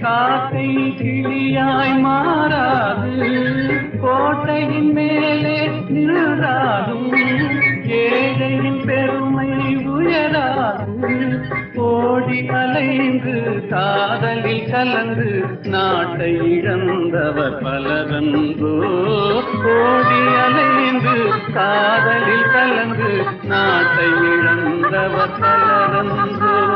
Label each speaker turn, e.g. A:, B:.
A: காக்கை கிளியாய் மாறாது, கோட்டையின் மேலே நின்றாலும் ஏழையின் பெருமை உயராது. ஓடி அலைந்து காதலில் கலந்து நாட்டை இழந்தவர் பலரன்றோ. ஓடி அலைந்து காதலில் கலந்து நாட்டை இழந்தவர் பலரன்றோ.